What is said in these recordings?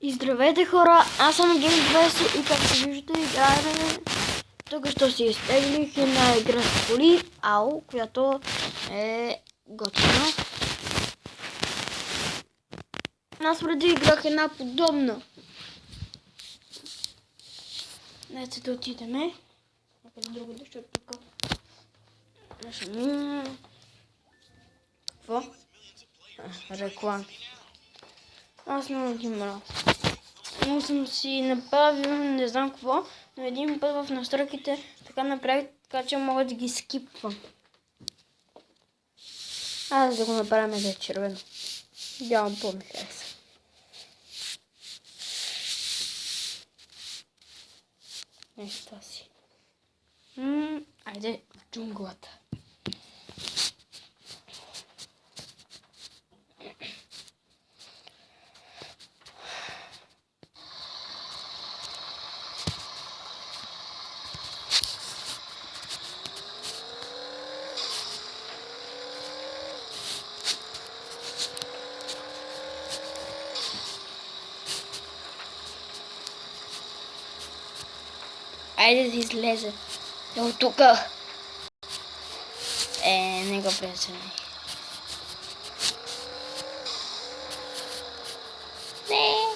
И здравейте хора, аз съм Game20 и както виждате играем тук що си изтеглих една игра с коли, която е готина. Аз преди играх една подобна. Дайте да отидеме. Някъде друго да ще тук. Какво? Реклами. Аз много ги мразя. Но съм си направил не знам какво, но един път в настройките така направих, така че мога да ги скипвам. Аз да го направим да е червено. Бяло по-ми хареса. Нещо си. Айде в джунглата. Айде да излезе. От тука. Не го прецени. Не.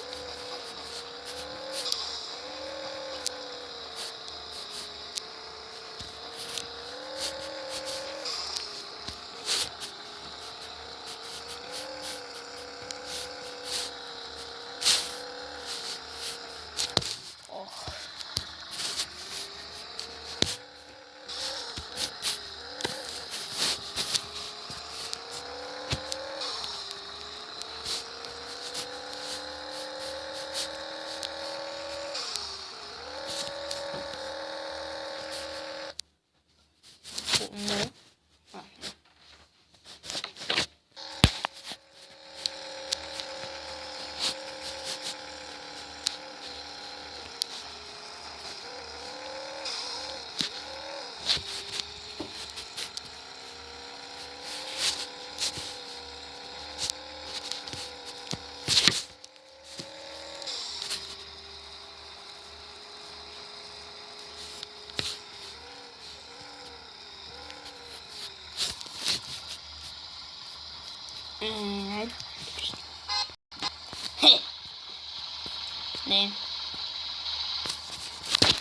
Не.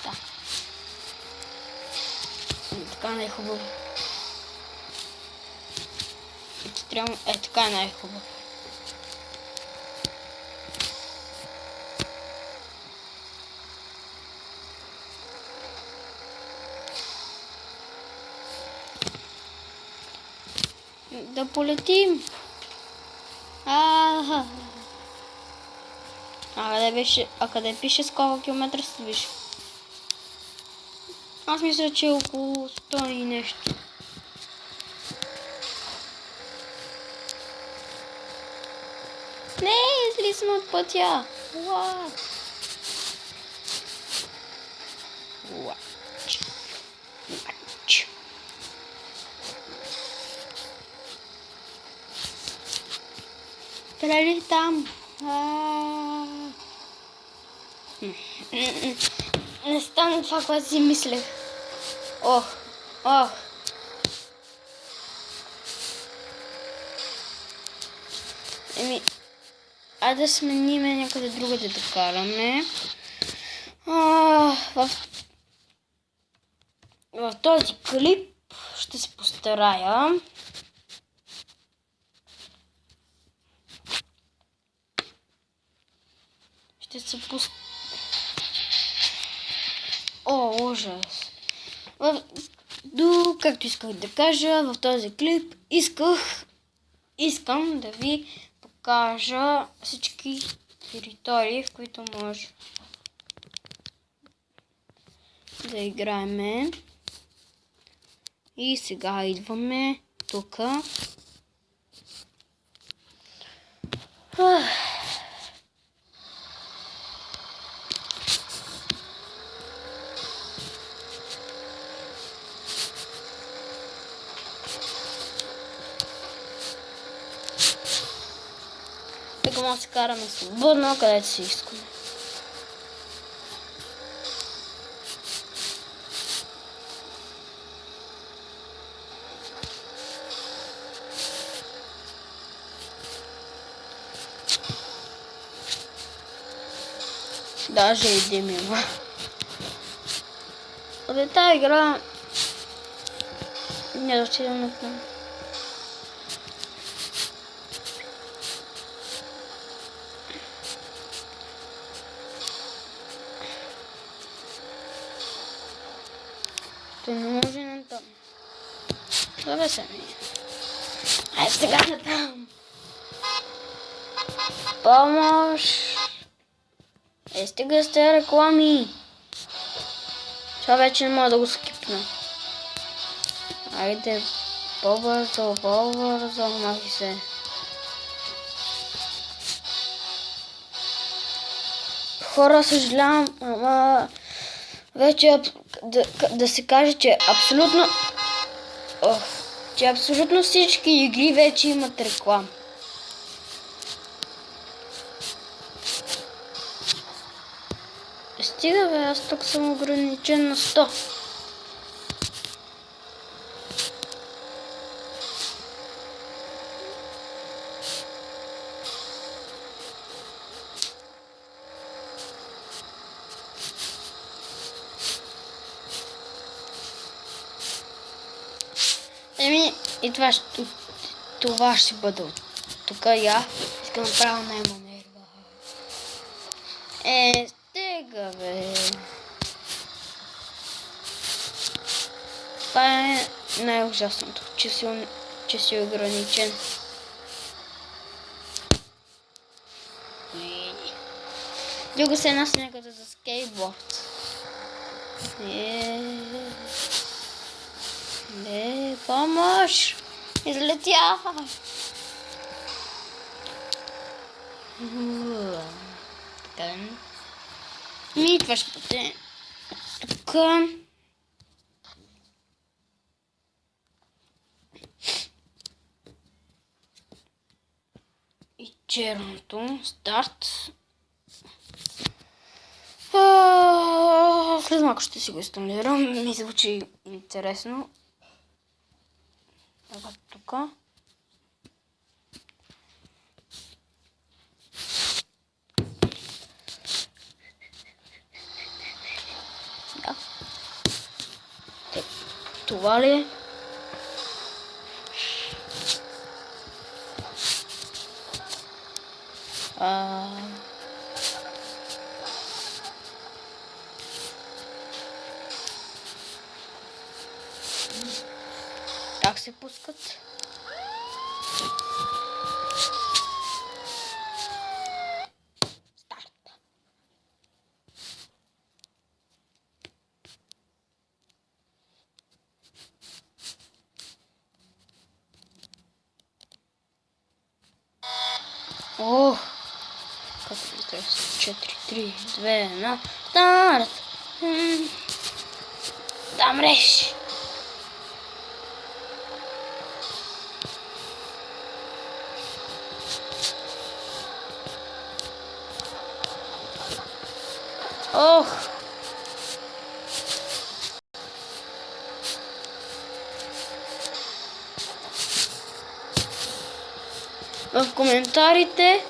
Да. Така не е хубаво. Така не е хубаво. Да полетим. Къде пише с колко километра се движи? Аз мисля, че е около 100 и нещо. Не, излизам от пътя. Трали там. Не стана това, което си мислех. Ох. Айде да смениме някъде другаде да караме. В този клип ще се постарая. Ужас. Както исках да кажа, в този клип искам да ви покажа всички територии, в които може да играем. И сега идваме тук. тук може да се караме свободно, където си искаме. Даже и дим има. Абе, тази игра не разчитам на това. Той не може на там. Това се ми. Ай, сега на там. Помощ. Стига с тези реклами. Това вече не мога да го скипна. Айде, по-бързо, махи се. Хора, съжалявам, ама вече да се каже, че абсолютно всички игри вече имат реклама. Стига бе, аз тук съм ограничен на 100. И това ще бъде от тук. Я искам да правя най-манерва. Стига бе. Това е най-ужасното, че си ограничен. Друго се една снегата за скейтборд. Помощ! Излетя! Така. Това ще бъде тук. И черното. Старт. След малко ще си го инсталирам. Ми звучи интересно. Ето тук. Да. Това ли е? Как се пускат? Старт. Ох! Как е интересно? 4, 3, 2, 1. Старт! Да мреш! Ох! В коментарите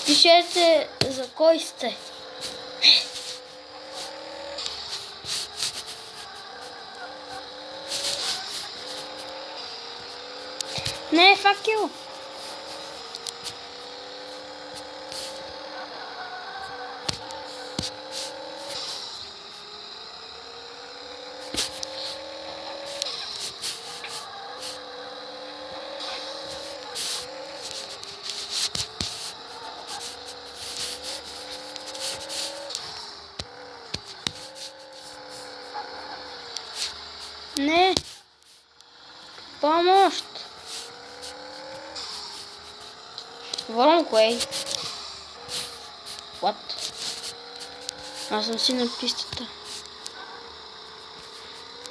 пишете за кой сте. Не, факел! Не! Помощ! Wrong way. What? Аз съм си на пистата.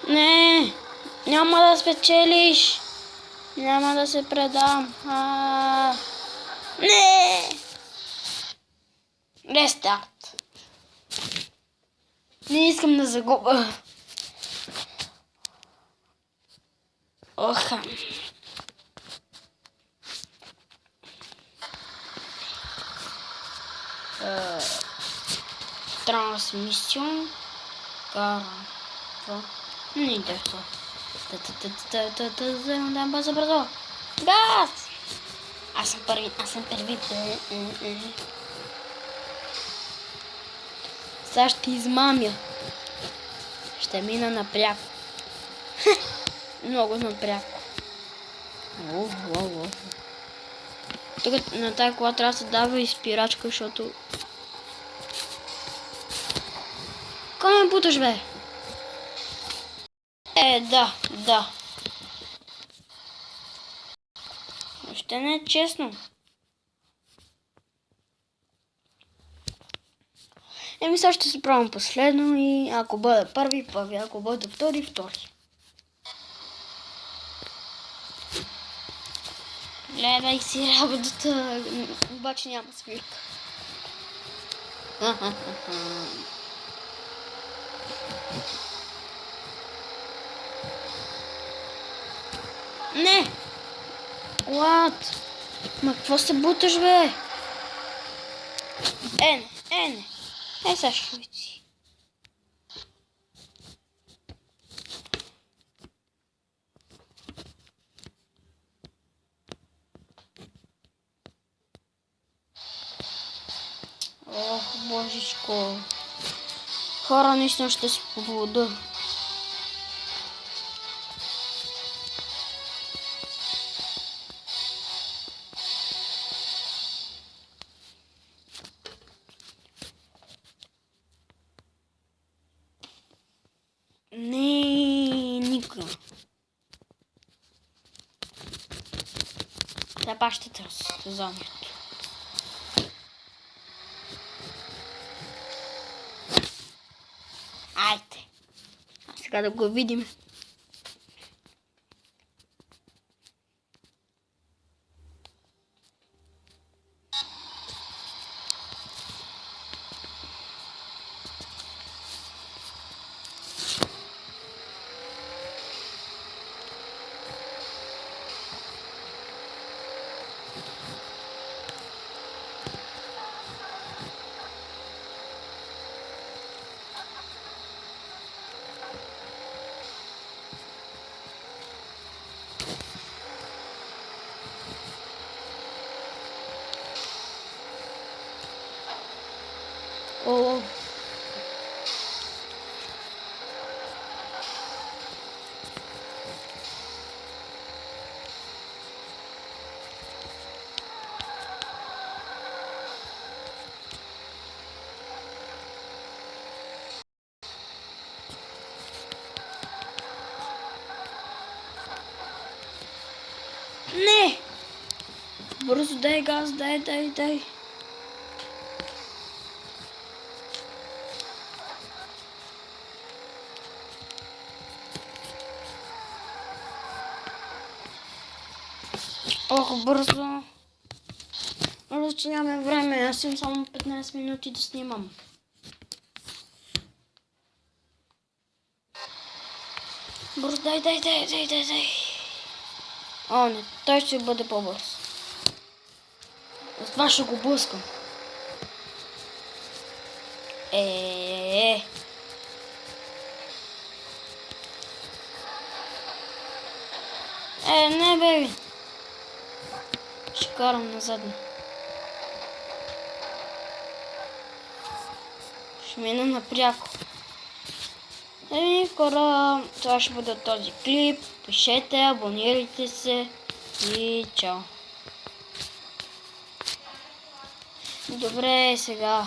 Не! Няма да спечелиш! Няма да се предам. Не! Рестарт. Не искам да загубя. Оха. Трансмисион. Кара. Не интересно. Да, бързо. Газ! Аз съм първи. Сега ще измамя. Ще мина напряко. Много напряко. Тук на тази кола трябва да се дава и спирачка, защото... Кой ме буташ, бе? Да. Ще не е честно. Сега ще се пробвам последно и ако бъда първи, ако бъда втори. Гледай си работата, обаче няма свирка. Не! What? Ма какво се буташ, бе? Не. Сега ще види. Ох, божичко. Хора, наистина ще се повода. Никога. Сега пак ще търся съзнанието. Айде. А сега да го видим. О. Не! Бързо дай газ, дай. Ох, бързо. Бързо, че нямаме време. Аз имам само 15 минути да снимам. Бързо, дай. О, не, той ще бъде по-бърз. С това ще го блъскам. Не, беби. Ще карам назадно. Ще мина напряко. Хора, това ще бъде този клип. Пишете, абонирайте се и чао. Добре, сега.